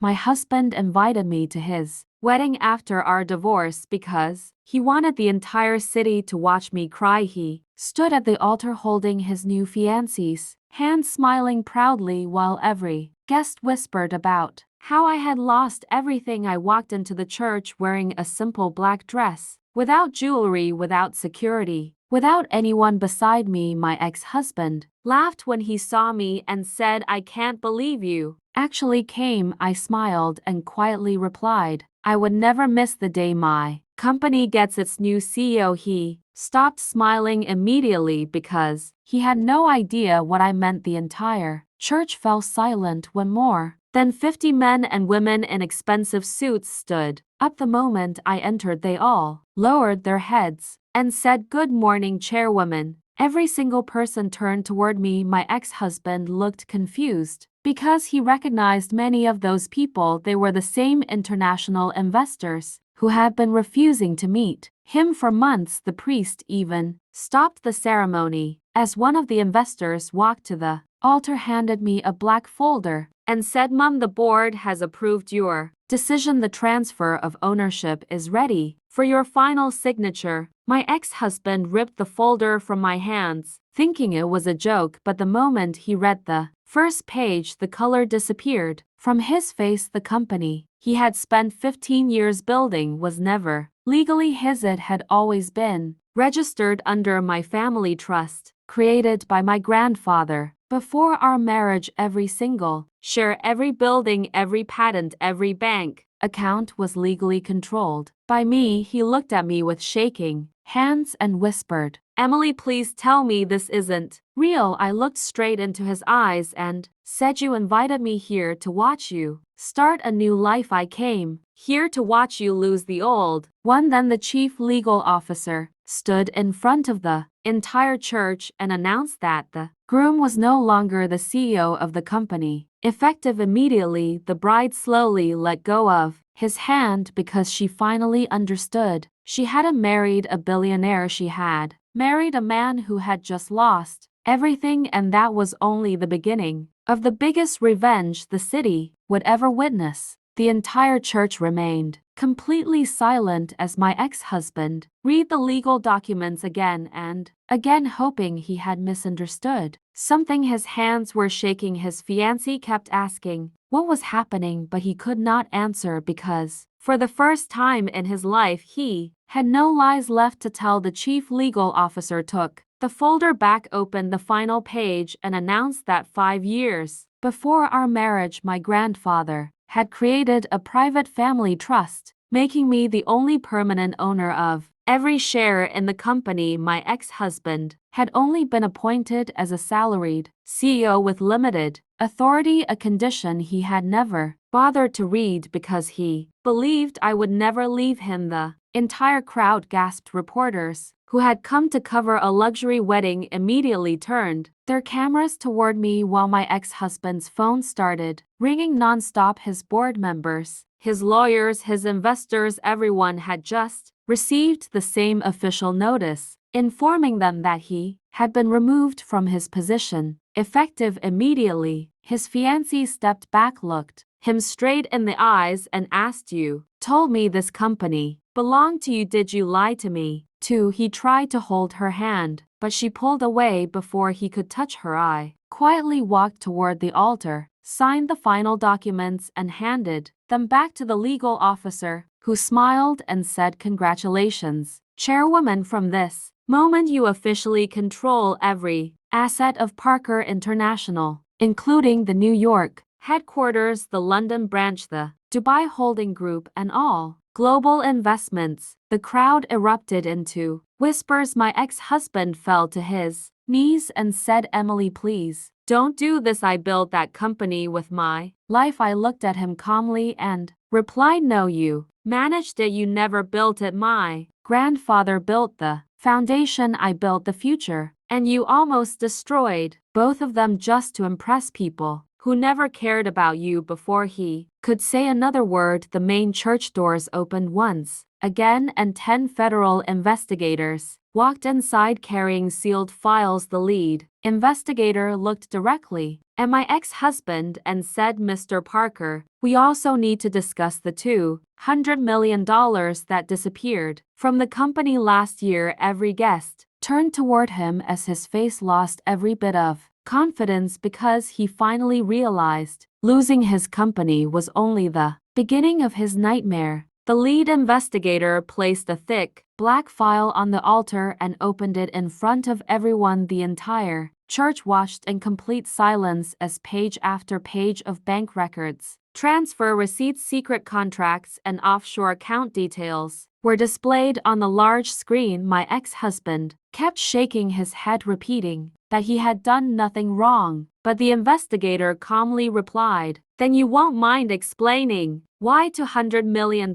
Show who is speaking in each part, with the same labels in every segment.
Speaker 1: My husband invited me to his wedding after our divorce because he wanted the entire city to watch me cry. He stood at the altar holding his new fiancée's hand, smiling proudly while every guest whispered about how I had lost everything. I walked into the church wearing a simple black dress, without jewelry, without security, without anyone beside me. My ex-husband laughed when he saw me and said, "I can't believe you actually came." I smiled and quietly replied, "I would never miss the day my company gets its new CEO." He stopped smiling immediately because he had no idea what I meant. The entire church fell silent when more than 50 men and women in expensive suits stood up. The moment I entered, they all lowered their heads and said, "Good morning, Chairwoman." Every single person turned toward me. My ex-husband looked confused because he recognized many of those people. They were the same international investors who had been refusing to meet him for months. The priest even stopped the ceremony as one of the investors walked to the altar, handed me a black folder, and said, "Mom, the board has approved your decision. The transfer of ownership is ready for your final signature." My ex-husband ripped the folder from my hands, thinking it was a joke, but the moment he read the first page, the color disappeared from his face. The company he had spent 15 years building was never legally his. It had always been registered under my family trust, created by my grandfather before our marriage. Every single share, every building, every patent, every bank account was legally controlled by me. He looked at me with shaking hands and whispered, "Emily, please tell me this isn't real." I looked straight into his eyes and said, "You invited me here to watch you start a new life. I came here to watch you lose the old one." Then the chief legal officer stood in front of the entire church and announced that the groom was no longer the CEO of the company. Effective immediately, the bride slowly let go of his hand because she finally understood. She hadn't married a billionaire, she had married a man who had just lost everything, and that was only the beginning of the biggest revenge the city would ever witness. The entire church remained completely silent as my ex-husband read the legal documents again and again, hoping he had misunderstood something. His hands were shaking. His fiancée kept asking what was happening, but he could not answer because, for the first time in his life, he had no lies left to tell. The chief legal officer took the folder back, opened the final page, and announced that 5 years before our marriage, my grandfather had created a private family trust, making me the only permanent owner of every share in the company. My ex-husband had only been appointed as a salaried CEO with limited authority, a condition he had never bothered to read because he believed I would never leave him. The entire crowd gasped. Reporters who had come to cover a luxury wedding immediately turned their cameras toward me while my ex-husband's phone started ringing nonstop. His board members, his lawyers, his investors, everyone had just received the same official notice informing them that he had been removed from his position. Effective immediately, his fiancée stepped back, looked him straight in the eyes, and asked, "You told me this company belonged to you. Did you lie to me too?" He tried to hold her hand, but she pulled away before he could touch her. I quietly walked toward the altar, signed the final documents, and handed them back to the legal officer, who smiled and said, "Congratulations, Chairwoman. From this moment you officially control every asset of Parker International, including the New York headquarters, the London branch, the Dubai holding group, and all global investments." The crowd erupted into whispers. My ex-husband fell to his knees and said, "Emily, please don't do this. I built that company with my life." I looked at him calmly and replied, "No, you managed it. You never built it. My grandfather built the foundation. I built the future, and you almost destroyed both of them just to impress people who never cared about you." Before he could say another word, the main church doors opened once again, and 10 federal investigators walked inside carrying sealed files. The lead investigator looked directly at my ex-husband and said, "Mr. Parker, we also need to discuss the $200 million that disappeared from the company last year." Every guest turned toward him as his face lost every bit of confidence because he finally realized losing his company was only the beginning of his nightmare. The lead investigator placed a thick, black file on the altar and opened it in front of everyone. The entire church watched in complete silence as page after page of bank records, transfer receipts, secret contracts, and offshore account details were displayed on the large screen. My ex-husband kept shaking his head, repeating that he had done nothing wrong, but the investigator calmly replied, "Then you won't mind explaining why $200 million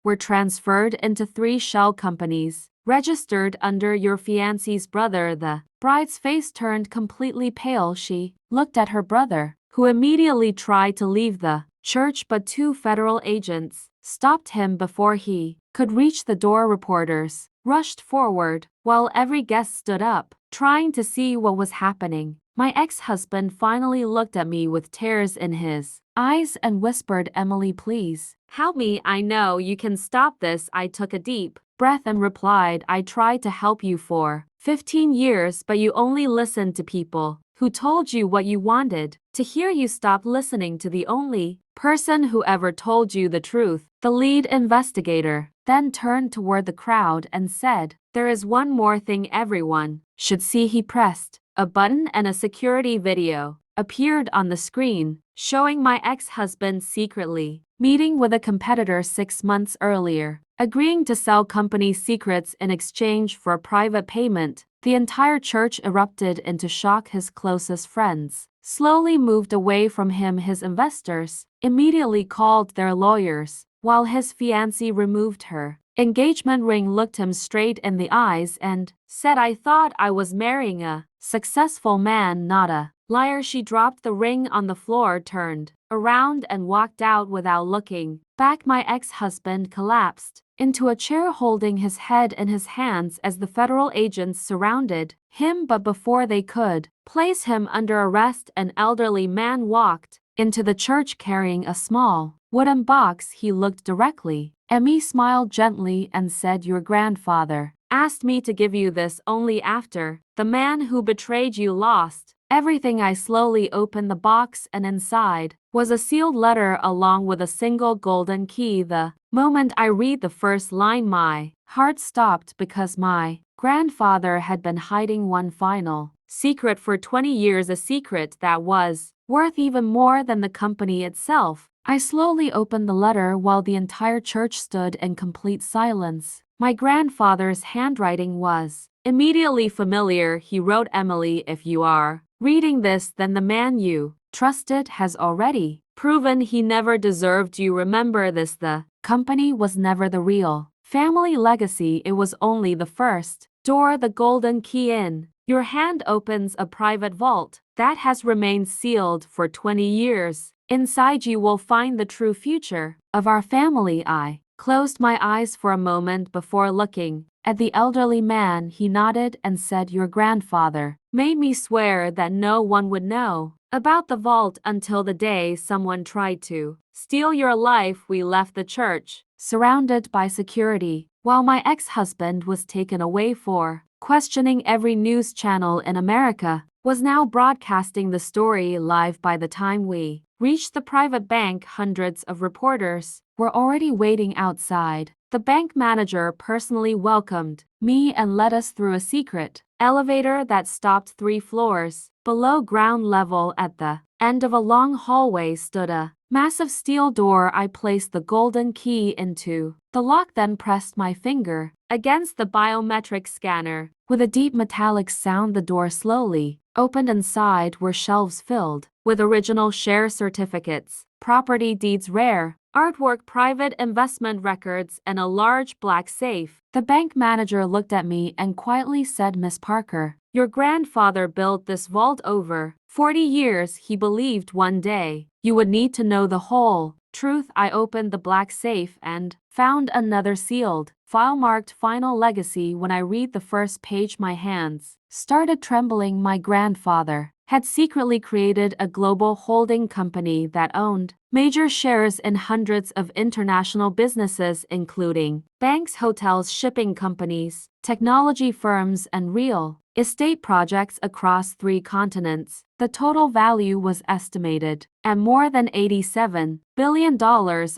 Speaker 1: were transferred into 3 shell companies registered under your fiancé's brother." The bride's face turned completely pale. She looked at her brother, who immediately tried to leave the church, but 2 federal agents stopped him before he could reach the door. Reporters rushed forward while every guest stood up, trying to see what was happening. My ex-husband finally looked at me with tears in his eyes and whispered, "Emily, please help me. I know you can stop this." I took a deep breath and replied, "I tried to help you for 15 years, but you only listened to people who told you what you wanted to hear. You stopped listening to the only person who ever told you the truth." The lead investigator then turned toward the crowd and said, "There is one more thing everyone should see." He pressed a button and a security video appeared on the screen, showing my ex-husband secretly meeting with a competitor 6 months earlier, agreeing to sell company secrets in exchange for a private payment. The entire church erupted into shock. His closest friends slowly moved away from him. His investors immediately called their lawyers, while his fiancée removed her engagement ring, looked him straight in the eyes, and said, "I thought I was marrying a successful man, not a liar." She dropped the ring on the floor, turned around, and walked out without looking back. My ex-husband collapsed into a chair, holding his head in his hands as the federal agents surrounded him. But before they could place him under arrest, an elderly man walked into the church carrying a small wooden box. He looked directly at me, smiled gently, and said, "Your grandfather asked me to give you this only after the man who betrayed you lost everything." I slowly opened the box, and inside was a sealed letter along with a single golden key. The moment I read the first line, my heart stopped, because my grandfather had been hiding one final secret for 20 years, a secret that was worth even more than the company itself. I slowly opened the letter while the entire church stood in complete silence. My grandfather's handwriting was immediately familiar. He wrote, "Emily, if you are reading this, then the man you trusted has already proven he never deserved you. Remember this: the company was never the real family legacy. It was only the first door. The golden key in your hand opens a private vault that has remained sealed for 20 years. Inside you will find the true future of our family." I closed my eyes for a moment before looking at the elderly man. He nodded and said, "Your grandfather made me swear that no one would know about the vault until the day someone tried to steal your life." We left the church, surrounded by security, while my ex-husband was taken away for questioning. Every news channel in America was now broadcasting the story live. By the time we reached the private bank, hundreds of reporters were already waiting outside. The bank manager personally welcomed me and led us through a secret elevator that stopped 3 floors below ground level. At the end of a long hallway stood a massive steel door. I placed the golden key into the lock, then pressed my finger against the biometric scanner. With a deep metallic sound, the door slowly opened. Inside were shelves filled with original share certificates, property deeds, rare artwork, private investment records, and a large black safe. The bank manager looked at me and quietly said, "Miss Parker, your grandfather built this vault over 40 years. He believed one day you would need to know the whole truth. I opened the black safe and found another sealed file marked Final Legacy. When I read the first page, my hands started trembling. My grandfather had secretly created a global holding company that owned major shares in hundreds of international businesses, including banks, hotels, shipping companies, technology firms, and real estate projects across 3 continents. The total value was estimated at more than $87 billion.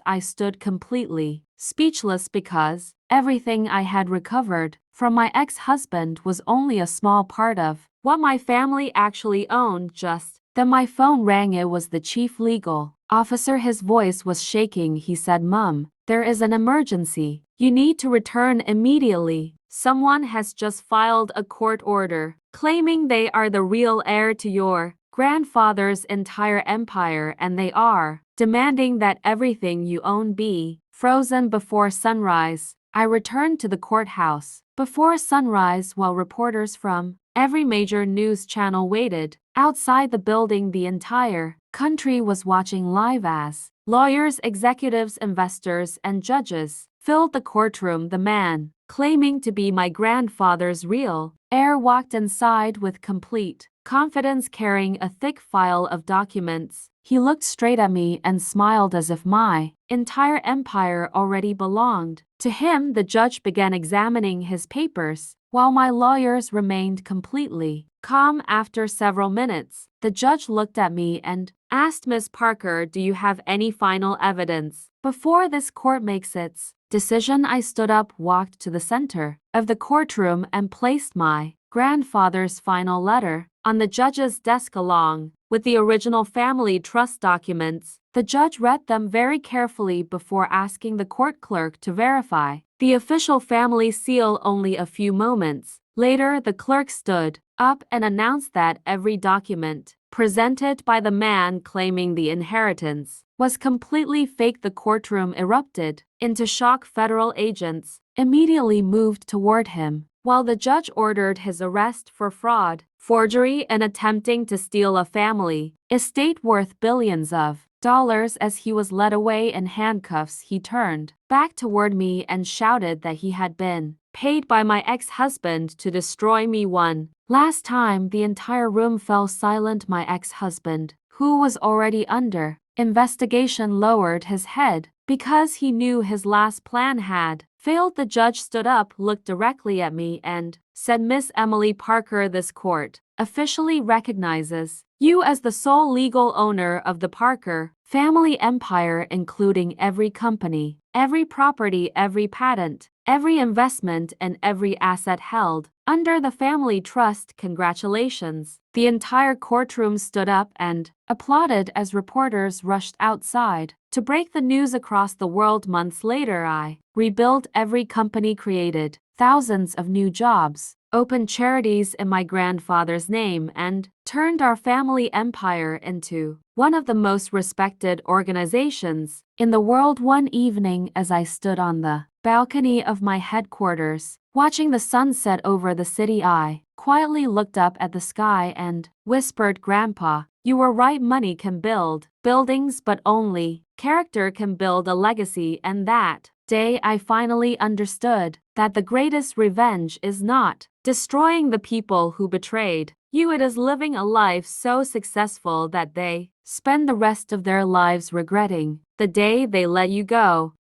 Speaker 1: I stood completely speechless because everything I had recovered from my ex-husband was only a small part of what my family actually owned. Just then my phone rang. It was the chief legal officer. His voice was shaking. He said, "Mom, there is an emergency. You need to return immediately. Someone has just filed a court order claiming they are the real heir to your grandfather's entire empire, and they are demanding that everything you own be frozen before sunrise." I returned to the courthouse before sunrise while reporters from every major news channel waited outside the building. The entire country was watching live as lawyers, executives, investors, and judges filled the courtroom. The man claiming to be my grandfather's real heir walked inside with complete confidence, carrying a thick file of documents. He looked straight at me and smiled as if my entire empire already belonged to him. The judge began examining his papers, while my lawyers remained completely calm. After several minutes, the judge looked at me and asked, "Miss Parker, do you have any final evidence before this court makes its decision?" I stood up, walked to the center of the courtroom, and placed my grandfather's final letter on the judge's desk along with the original family trust documents. The judge read them very carefully before asking the court clerk to verify the official family seal. Only a few moments later, the clerk stood up and announced that every document presented by the man claiming the inheritance was completely fake. The courtroom erupted into shock. Federal agents immediately moved toward him, while the judge ordered his arrest for fraud, forgery, and attempting to steal a family estate worth billions of dollars. As he was led away in handcuffs, he turned back toward me and shouted that he had been paid by my ex-husband to destroy me one last time. The entire room fell silent. My ex-husband, who was already under investigation, lowered his head because he knew his last plan had failed. The judge stood up, looked directly at me, and said, "Miss Emily Parker, this court officially recognizes you as the sole legal owner of the Parker family empire, including every company, every property, every patent, every investment, and every asset held under the family trust. Congratulations." The entire courtroom stood up and applauded as reporters rushed outside to break the news across the world. Months later, I rebuilt every company, created thousands of new jobs, opened charities in my grandfather's name, and turned our family empire into one of the most respected organizations in the world. One evening, as I stood on the balcony of my headquarters, watching the sunset over the city, I quietly looked up at the sky and whispered, "Grandpa, you were right. Money can build buildings, but only character can build a legacy." And that day, I finally understood that the greatest revenge is not destroying the people who betrayed you. It is living a life so successful that they spend the rest of their lives regretting the day they let you go.